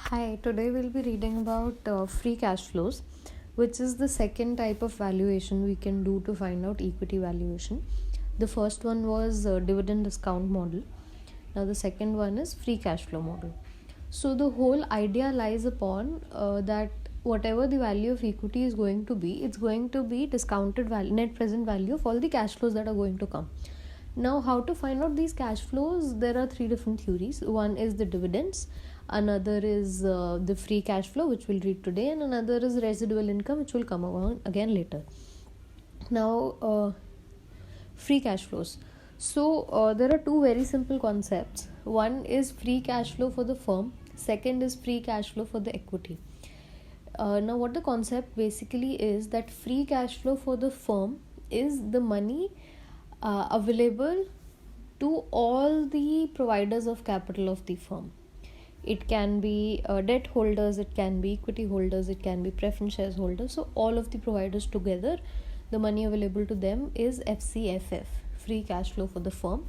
Hi, today we'll be reading about free cash flows, which is the second type of valuation we can do to find out equity valuation. The first one was dividend discount model. Now, the second one is free cash flow model. So, the whole idea lies upon that whatever the value of equity is going to be, it's going to be discounted value, net present value of all the cash flows that are going to come. Now, how to find out these cash flows? There are three different theories. One is the dividends, another is the free cash flow, which we'll read today, and another is residual income, which will come along again later. Now, free cash flows. So, there are two very simple concepts. One is free cash flow for the firm, second is free cash flow for the equity. Now, what the concept basically is that free cash flow for the firm is the money available to all the providers of capital of the firm. It can be debt holders, it can be equity holders, it can be preference shares holders. So all of the providers together, the money available to them is FCFF, free cash flow for the firm.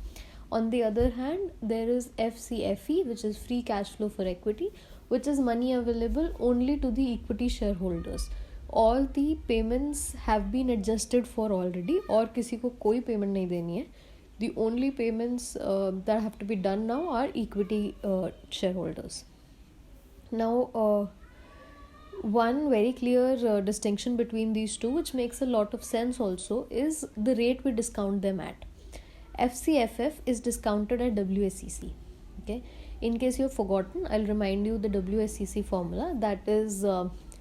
On the other hand, there is FCFE, which is free cash flow for equity, which is money available only to the equity shareholders. All the payments have been adjusted for already, और किसी को कोई payment नहीं देनी है. The only payments that have to be done now are equity shareholders. Now, one very clear distinction between these two, which makes a lot of sense also, is the rate we discount them at. FCFF is discounted at WSEC. Okay. In case you have forgotten, I'll remind you the WSEC formula. That is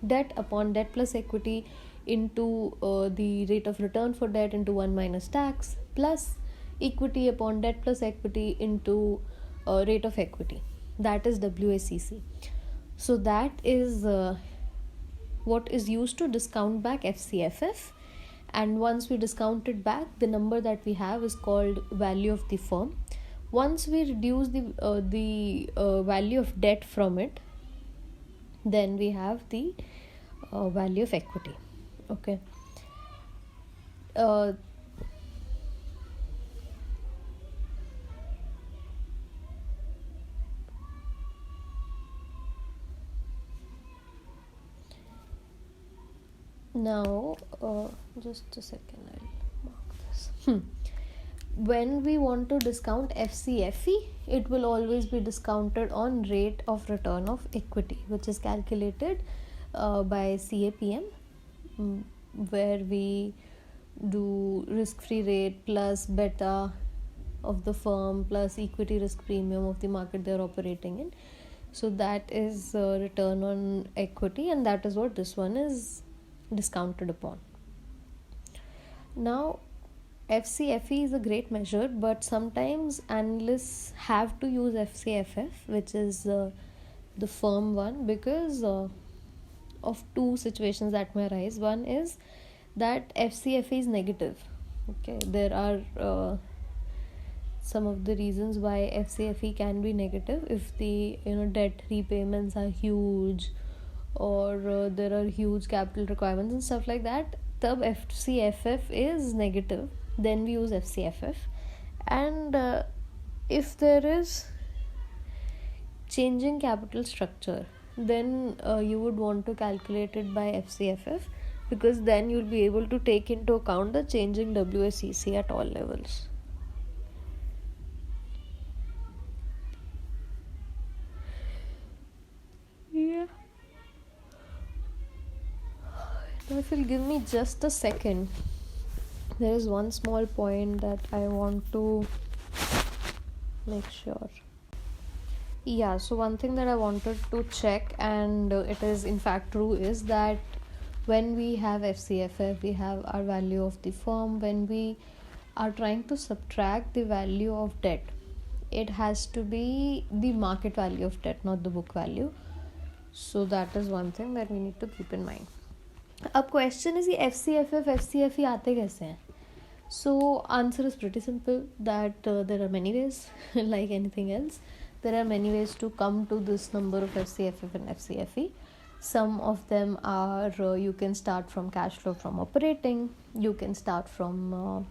debt upon debt plus equity into the rate of return for debt into 1 minus tax plus equity upon debt plus equity into rate of equity. That is WSEC. So that is what is used to discount back FCFF, and once we discount it back, the number that we have is called value of the firm. Once we reduce the value of debt from it, then we have the value of equity. Okay. Now, just a second, I'll mark this. When we want to discount FCFE, it will always be discounted on rate of return of equity, which is calculated by CAPM, where we do risk-free rate plus beta of the firm plus equity risk premium of the market they're operating in. So that is return on equity, and that is what this one is discounted upon. Now, FCFE is a great measure, but sometimes analysts have to use FCFF, which is the firm one, because of two situations that may arise. One is that FCFE is negative. Okay, there are some of the reasons why FCFE can be negative if the debt repayments are huge, or there are huge capital requirements and stuff like that. Tab FCFF is negative, then we use FCFF. And if there is changing capital structure, then you would want to calculate it by FCFF, because then you'll be able to take into account the changing WSEC at all levels. Yeah. Now, if you'll give me just a second, there is one small point that I want to make sure. Yeah, so one thing that I wanted to check, and it is in fact true, is that when we have FCFF, we have our value of the firm. When we are trying to subtract the value of debt, it has to be the market value of debt, not the book value. So that is one thing that we need to keep in mind. अब question is ये FCFF, FCFE आते कैसे हैं? So answer is pretty simple, that there are many ways. Like anything else, there are many ways to come to this number of FCFF and FCFE. Some of them are you can start from cash flow from operating, you can start from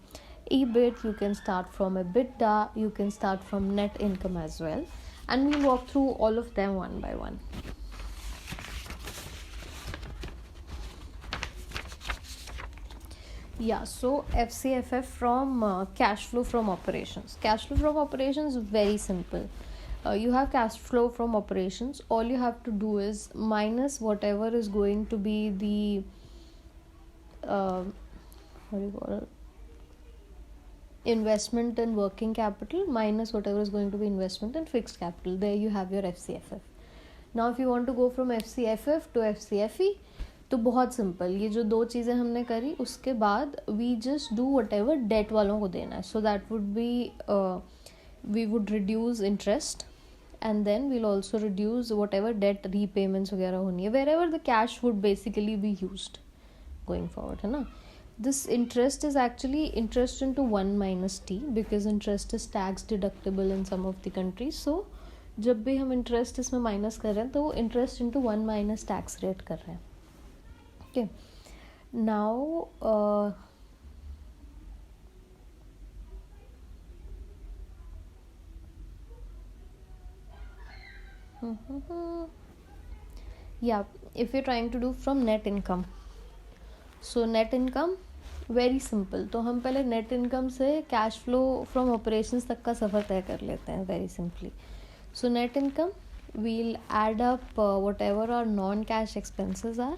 EBIT, you can start from EBITDA, you can start from net income as well, and we'll walk through all of them one by one. Yeah, so FCFF from cash flow from operations. Cash flow from operations is very simple. You have cash flow from operations. All you have to do is minus whatever is going to be the what do you call it? Investment in working capital minus whatever is going to be investment in fixed capital. There you have your FCFF. Now if you want to go from FCFF to FCFE, तो बहुत simple, ये जो दो चीज़ें हमने करी उसके बाद we just do whatever debt वालों को देना है. So that would be we would reduce interest and then we'll also reduce whatever debt repayments वगैरह होनी है, wherever the cash would basically be used going forward, है ना. This interest is actually interest into 1 minus t because interest is tax deductible in some of the countries. So जब भी हम interest इसमें minus कर रहे हैं तो वो interest into 1 minus tax rate कर रहे हैं. Okay. Now yeah, if you're trying to do from net income, so net income very simple. तो हम पहले नेट इनकम से कैश फ्लो फ्रॉम ऑपरेशंस तक का सफ़र तय कर लेते हैं very simply. So net income will add up whatever are non cash expenses are,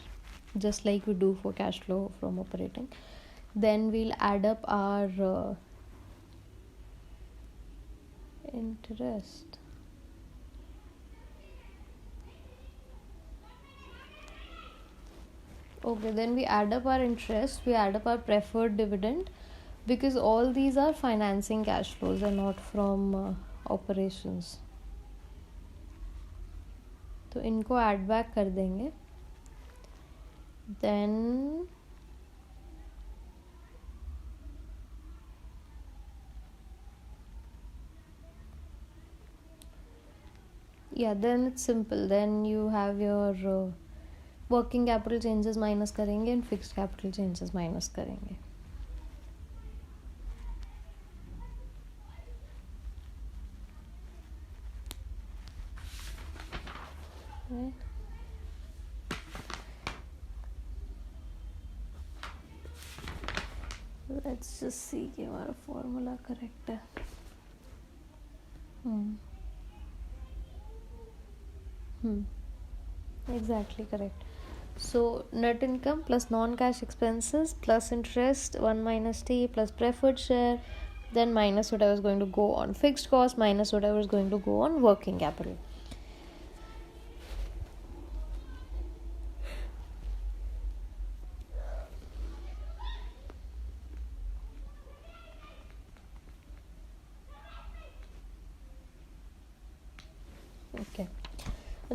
just like we do for cash flow from operating. Then we'll add up our interest. Okay, then we add up our interest, we add up our preferred dividend, because all these are financing cash flows and not from operations. तो इनको add back कर देंगे. Then yeah, then it's simple. Then you have your working capital changes minus करेंगे and fixed capital changes minus करेंगे. Okay. Let's just see कि हमारा formula correct है. Exactly correct. So net income plus non-cash expenses plus interest 1 minus t plus preferred share, then minus whatever is going to go on fixed cost minus whatever is going to go on working capital. Okay.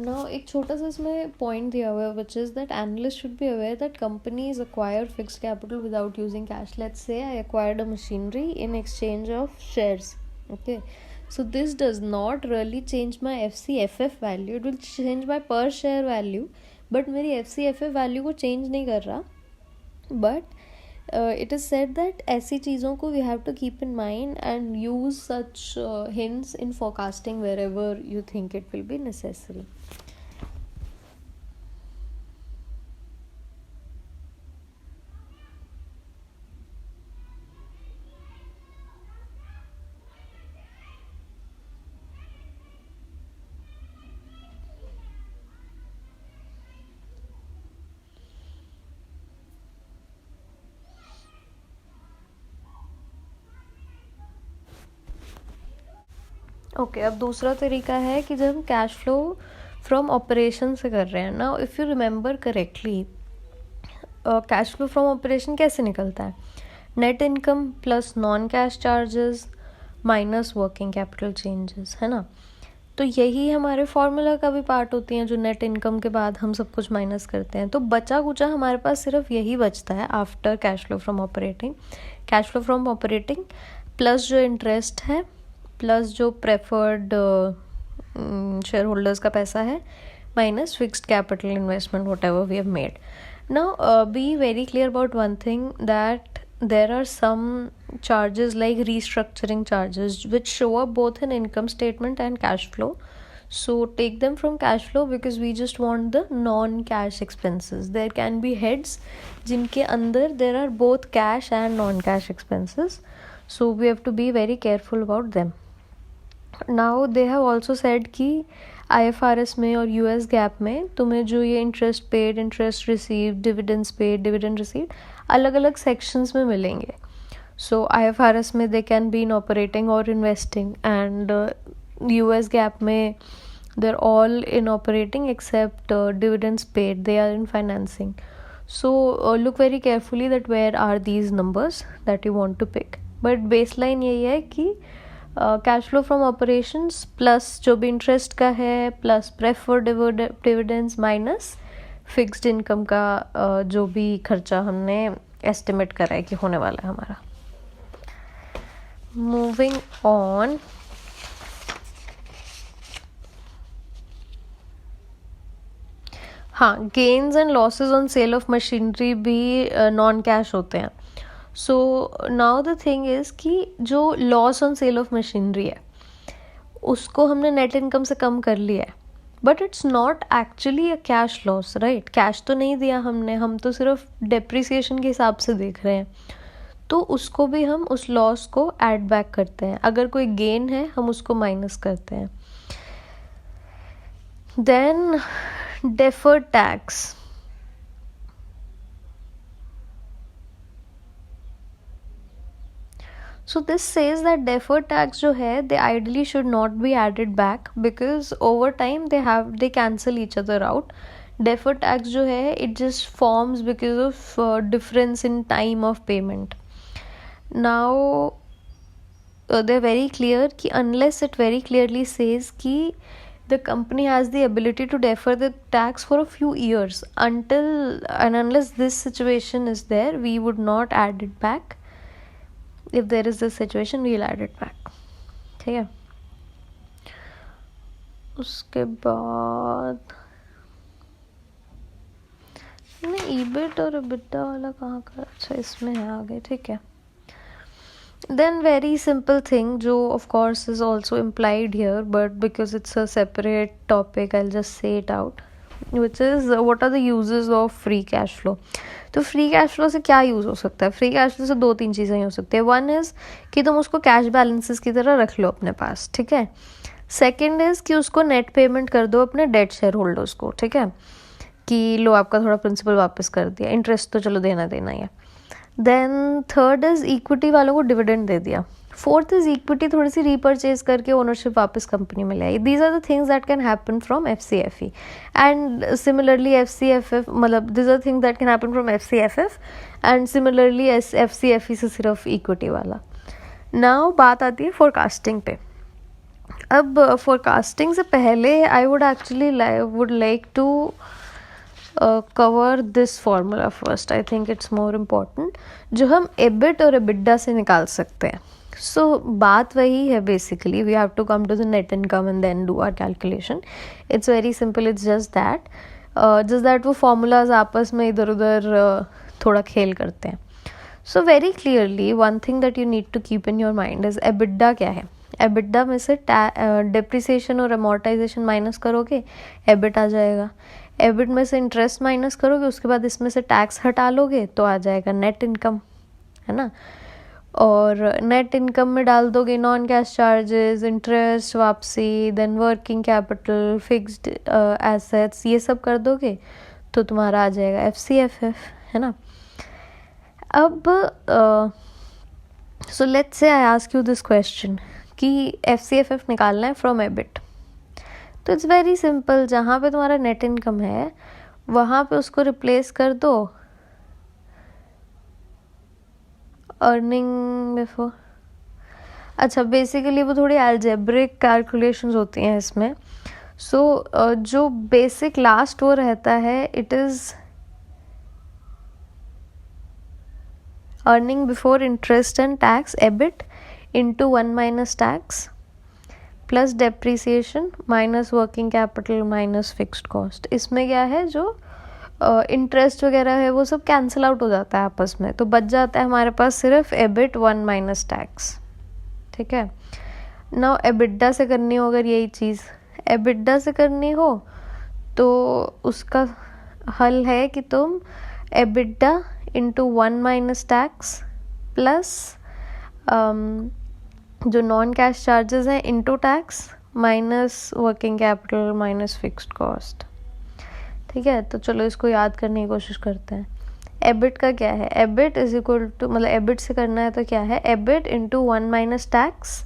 Now एक छोटा सा इसमें point दिया हुआ है which is that analysts should be aware that companies acquire fixed capital without using cash. Let's say I acquired a machinery in exchange of shares. Okay, so this does not really change my FCFF value. It will change my per share value, but मेरी FCFF value को change नहीं कर रहा. But it is said that ऐसी चीज़ों को we have to keep in mind and use such hints in forecasting wherever you think it will be necessary. Okay, अब दूसरा तरीका है कि जब हम कैश फ्लो फ्रॉम ऑपरेशन से कर रहे हैं ना, if you remember correctly cash flow from operation कैसे निकलता है? Net income plus non cash charges minus working capital changes, है ना. तो यही हमारे फॉर्मूला का भी पार्ट होती हैं जो नेट इनकम के बाद हम सब कुछ माइनस करते हैं. तो बचा कुचा हमारे पास सिर्फ यही बचता है after cash flow from operating. Cash flow from operating plus जो इंटरेस्ट है प्लस जो प्रेफर्ड शेयर होल्डर्स का पैसा है minus fixed capital investment whatever we have made. Now be very clear about one thing that there are some charges like restructuring charges which show up both in income statement and cash flow. So take them from cash flow because we just want the non-cash expenses. There can be heads जिनके अंदर there are both cash and non-cash expenses. So we have to be very careful about them. Now they have also said कि IFRS में और US GAAP में तुम्हें जो ये interest paid, interest receive, dividends paid, dividend receive अलग अलग sections में मिलेंगे. So IFRS में they can be in operating or investing, and US GAAP में they're all in operating except dividends paid, they are in financing. So look very carefully that where are these numbers that you want to pick. But baseline यही है कि cash flow from operations plus जो भी interest का है plus preferred dividends minus fixed income का जो भी खर्चा हमने एस्टिमेट करा है कि होने वाला है हमारा. मूविंग ऑन, हाँ, gains and losses on sale of machinery भी नॉन कैश होते हैं. So now the thing is कि जो loss on sale of machinery है उसको हमने नेट इनकम से कम कर लिया है, but it's not actually a cash loss, right. Cash तो नहीं दिया हमने, हम तो सिर्फ डेप्रिसिएशन के हिसाब से देख रहे हैं. तो उसको भी हम उस लॉस को ऐड बैक करते हैं. अगर कोई गेन है हम उसको माइनस करते हैं. Then deferred tax. So this says that deferred tax जो है they ideally should not be added back because over time they cancel each other out. Deferred tax जो है it just forms because of difference in time of payment. Now they're very clear कि unless it very clearly says कि the company has the ability to defer the tax for a few years, until and unless this situation is there we would not add it back. If there is this situation we'll add it back. ठीक है. उसके बाद नहीं EBIT और EBITDA वाला कहाँ का, अच्छा इसमें है आगे, ठीक है. Then very simple thing जो of course is also implied here but because it's a separate topic I'll just say it out, which is what are the uses of free cash flow. तो free cash flow से क्या use हो सकता है? Free cash flow से दो तीन चीज़ें ही हो सकती है. वन इज़ कि तुम उसको कैश बैलेंसेस की तरह रख लो अपने पास, ठीक है. सेकेंड इज़ कि उसको नेट पेमेंट कर दो अपने डेट शेयर होल्डर्स को, ठीक है, कि लो आपका थोड़ा प्रिंसिपल वापस कर दिया, इंटरेस्ट तो चलो देना ही है. देन थर्ड इज़ इक्विटी वालों को डिविडेंड दे दिया. फोर्थ इज़ इक्विटी थोड़ी सी रीपर्चेज करके ओनरशिप वापस कंपनी में ले आई. These are the things that can happen from FCFE and similarly FCFF, मतलब these are things that can happen from FCFF and similarly FCFE से सिर्फ इक्विटी वाला. नाउ बात आती है फोरकास्टिंग पे. अब फोरकास्टिंग से पहले I would actually would like to cover this formula first. I think it's more important जो हम EBIT और EBITDA से निकाल सकते हैं. So बात वही है basically. We have to come to the net income and then do our calculation. It's very simple. It's just that वो formulas आपस में इधर उधर थोड़ा खेल करते हैं. So very clearly one thing that you need to keep in your mind is EBITDA क्या है. EBITDA में से depreciation और amortization माइनस करोगे EBIT आ जाएगा. EBIT में से इंटरेस्ट माइनस करोगे, उसके बाद इसमें से टैक्स हटा लोगे तो आ जाएगा नेट इनकम, है ना. और नेट इनकम में डाल दोगे नॉन कैश चार्जेस, इंटरेस्ट, वापसी, then working capital, fixed assets, ये सब कर दोगे तो तुम्हारा आ जाएगा FCFF, है ना. अब so let's say I ask you this question कि FCFF निकालना है फ्रॉम EBIT. तो इट्स वेरी सिंपल. जहाँ पे तुम्हारा नेट इनकम है वहाँ पे उसको रिप्लेस कर दो अर्निंग बिफोर. अच्छा, बेसिकली वो थोड़ी अलजेब्रिक कैलकुलेशंस होती हैं इसमें. सो जो बेसिक लास्ट वो रहता है it is earning before interest and tax EBIT into 1 minus tax plus depreciation minus working capital minus fixed cost. इसमें क्या है जो इंटरेस्ट वगैरह है वो सब कैंसिल आउट हो जाता है आपस में, तो बच जाता है हमारे पास सिर्फ EBIT 1 माइनस टैक्स, ठीक है. नाउ EBITDA से करनी हो अगर यही चीज़, एबिडा से करनी हो तो उसका हल है कि तुम EBITDA into 1 minus tax plus जो नॉन कैश चार्जेस हैं into tax minus working capital minus fixed cost. ठीक है, तो चलो इसको याद करने की कोशिश करते हैं। एबिट का क्या है, एबिट इज इक्वल टू, मतलब एबिट से करना है तो क्या है, EBIT into 1 minus tax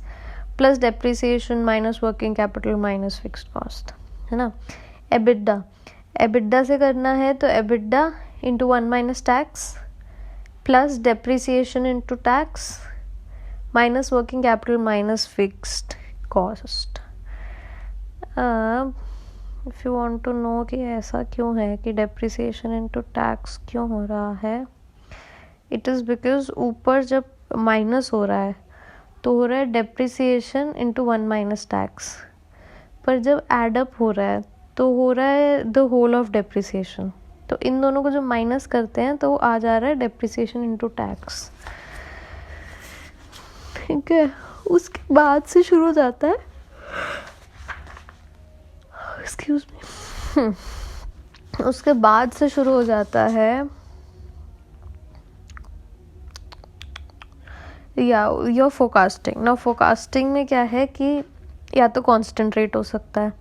plus depreciation minus working capital minus fixed cost, है ना। एबिडा, एबिडा से करना है तो EBITDA into 1 minus tax plus depreciation into tax minus working capital minus fixed cost. If you want to know कि ऐसा क्यों है कि डेप्रिसिएशन इनटू टैक्स क्यों हो रहा है, इट इज़ बिकॉज ऊपर जब माइनस हो रहा है तो हो रहा है डेप्रिसिएशन इनटू 1 माइनस टैक्स, पर जब एड अप हो रहा है तो हो रहा है द होल ऑफ डेप्रिसिएशन। तो इन दोनों को जब माइनस करते हैं तो आ जा रहा है डेप्रिसिएशन इनटू टैक्स। ठीक है, उसके बाद से शुरू हो जाता है, एक्सक्यूज मी, उसके बाद से शुरू हो जाता है योर फोरकास्टिंग। ना फोरकास्टिंग में क्या है कि या तो कांस्टेंट रेट हो सकता है,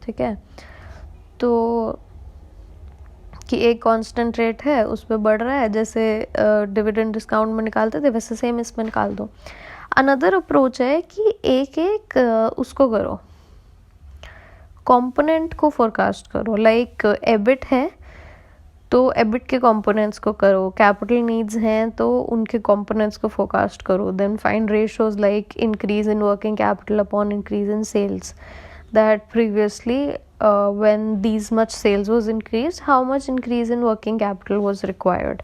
ठीक है, तो कि एक कांस्टेंट रेट है उस पर बढ़ रहा है, जैसे डिविडेंड डिस्काउंट में निकालते थे वैसे सेम इसमें निकाल दो। अनदर अप्रोच है कि एक एक उसको करो, कंपोनेंट को फोरकास्ट करो। लाइक एबिट है तो एबिट के कंपोनेंट्स को करो, कैपिटल नीड्स हैं तो उनके कंपोनेंट्स को फोरकास्ट करो, then find ratios like increase in working capital upon increase in sales, that previously when these much sales was increased, how much increase in working capital was required.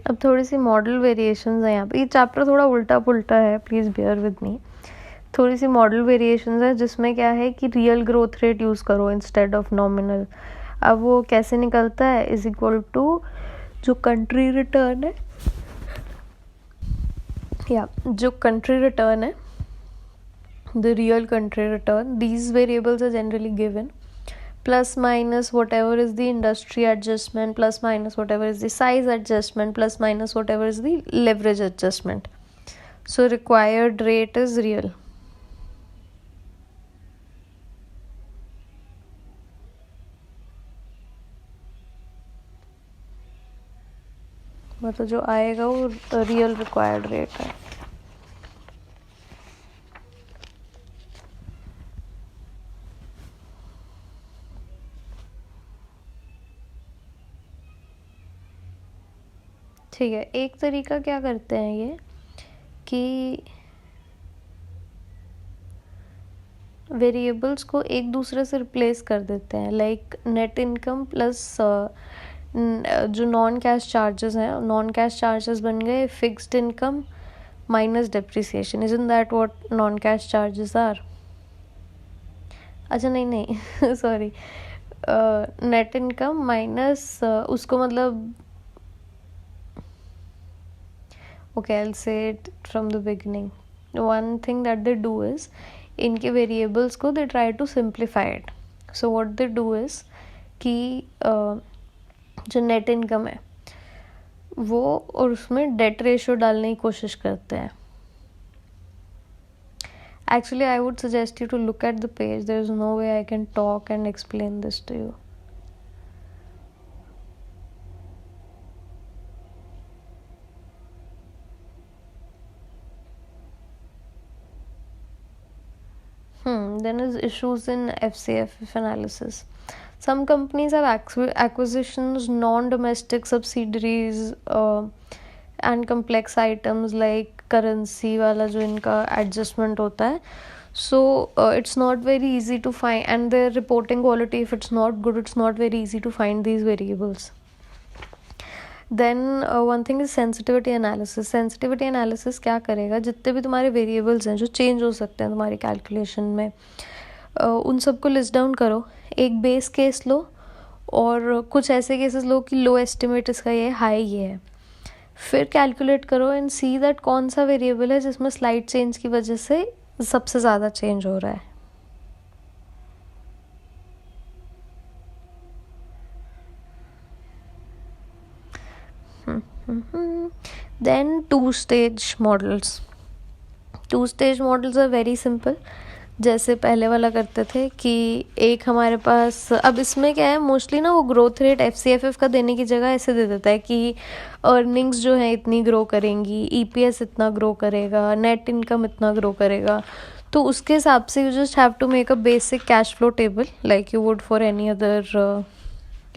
अब थोड़ी सी model variations हैं यहाँ पे, ये chapter थोड़ा उल्टा पुल्टा है, प्लीज़ बेयर विद मी। थोड़ी सी मॉडल वेरिएशंस है जिसमें क्या है कि रियल ग्रोथ रेट यूज़ करो इंस्टेड ऑफ नॉमिनल। अब वो कैसे निकलता है, इज इक्वल टू जो कंट्री रिटर्न है, या जो कंट्री रिटर्न है, the real country return, these variables are generally given, plus minus whatever is the industry adjustment, plus minus whatever is the size adjustment, plus minus whatever is the leverage adjustment. So required rate is real. मतलब जो आएगा वो real required rate है। ठीक है, एक तरीका क्या करते हैं ये कि वेरिएबल्स को एक दूसरे से रिप्लेस कर देते हैं, लाइक नेट इनकम प्लस जो नॉन कैश चार्जेस हैं, नॉन कैश चार्जेस बन गए fixed income minus depreciation. Isn't that what non cash charges are? अच्छा नहीं सॉरी, नेट इनकम माइनस उसको मतलब okay, I'll say it from the beginning. One thing that they do is इनके variables को they try to simplify it. So what they do is कि जो net income है वो और उसमें debt ratio डालने की कोशिश करते हैं। Actually, I would suggest you to look at the page. There is no way I can talk and explain this to you. Then is issues in FCF analysis. Some companies have acquisitions, non-domestic subsidiaries, and complex items like currency वाला जो इनका adjustment होता है. So it's not very easy to find, and their reporting quality, if it's not good, it's not very easy to find these variables. Then one thing is sensitivity analysis. Sensitivity analysis क्या करेगा, जितने भी तुम्हारे variables हैं जो change हो सकते हैं तुम्हारी कैलकुलेशन में, उन सबको लिस्ट डाउन करो. एक बेस केस लो और कुछ ऐसे केसेस लो कि लो एस्टिमेट इसका ये है, हाई ये है. फिर कैलकुलेट करो एंड सी दैट कौन सा वेरिएबल है जिसमें स्लाइड चेंज की वजह से सबसे ज़्यादा चेंज हो रहा है. Then two-stage models. Two-stage models are very simple. जैसे पहले वाला करते थे कि एक हमारे पास, अब इसमें क्या है मोस्टली ना, वो ग्रोथ रेट FCFF का देने की जगह ऐसे दे देता है कि अर्निंग्स जो है इतनी ग्रो करेंगी, EPS इतना ग्रो करेगा, नेट इनकम इतना ग्रो करेगा. तो उसके हिसाब से you just have to make a basic cash flow table like you would for any other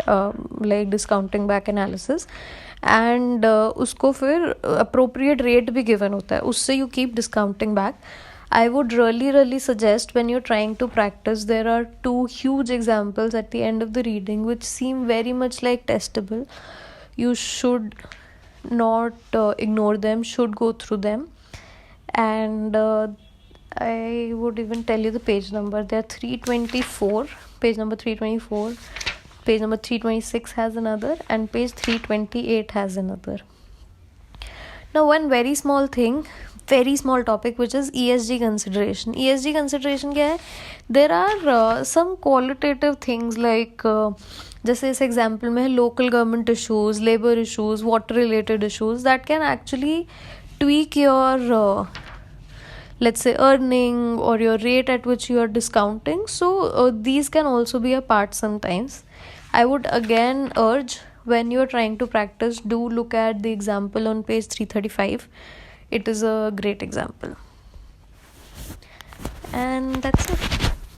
like discounting back analysis. And उसको फिर अप्रोप्रिएट रेट भी गिवन होता है, उससे you keep discounting back. I would really suggest when you're trying to practice, there are two huge examples at the end of the reading which seem very much like testable. You should not ignore them, should go through them. And I would even tell you the page number. They are 324, page number 324, page number 326 has another, and page 328 has another. Now one very small thing, very small topic, which is ESG consideration. ESG consideration क्या है? There are some qualitative things like जैसे इस example में है local government issues, labor issues, water related issues that can actually tweak your let's say earning or your rate at which you are discounting. So these can also be a part sometimes. I would again urge, when you are trying to practice, do look at the example on page 335. It is a great example. And that's it.